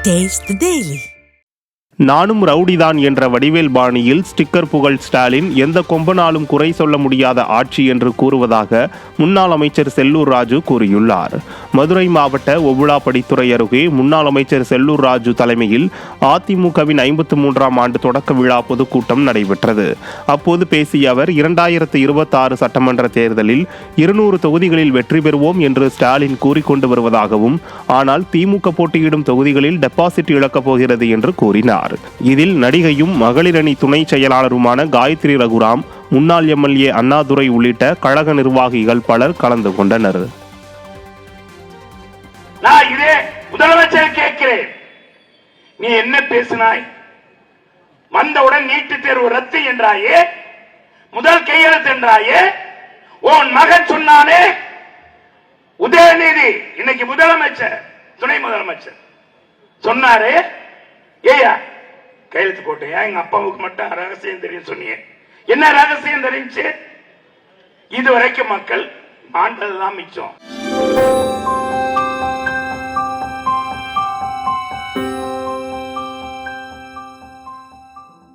Taste the Daily. நானும் ரவுடிதான் என்ற வடிவேல் பாணியில் ஸ்டிக்கர் புகழ் ஸ்டாலின் எந்த கொம்பனாலும் குறை சொல்ல முடியாத ஆட்சி என்று கூறுவதாக முன்னாள் அமைச்சர் செல்லூர் ராஜு கூறியுள்ளார். மதுரை மாவட்ட ஒவுலாப்படித்துறை அருகே முன்னாள் அமைச்சர் செல்லூர் ராஜு தலைமையில் அதிமுகவின் 53ஆம் ஆண்டு தொடக்க விழா பொதுக்கூட்டம் நடைபெற்றது. அப்போது பேசிய அவர் 2026 சட்டமன்ற தேர்தலில் 200 தொகுதிகளில் வெற்றி பெறுவோம் என்று ஸ்டாலின் கூறிக்கொண்டு வருவதாகவும், ஆனால் திமுக போட்டியிடும் தொகுதிகளில் டெபாசிட் இழக்கப் போகிறது என்று கூறினார். இதில் நடிகையும் மகளிரணி துணை செயலாளருமான காயத்ரி ரகுராம், முன்னாள் எம்எல்ஏ அண்ணாதுரை உள்ளிட்ட கழக நிர்வாகிகள் பலர் கலந்து கொண்டனர். நான் இதே முதலமைச்சர் கேட்கிறேன், நீ என்ன பேசினாய்? வந்தவுடன் நீட்டு தேர்வு ரத்து என்றாயே, முதல் கையெழுத்து என்றாயே, உன் மகன் சொன்னானே உதயநிதி, இன்னைக்கு முதலமைச்சர் துணை முதலமைச்சர் சொன்னாரு, ஏயா கையெழுத்து போட்டியா? எங்க அப்பாவுக்கு மட்டும் ரகசியம் தெரியும் சொன்னீங்க. என்ன ரகசியம் தெரிஞ்சு? இதுவரைக்கும் மக்கள் ஆண்டதுதான் மிச்சம்.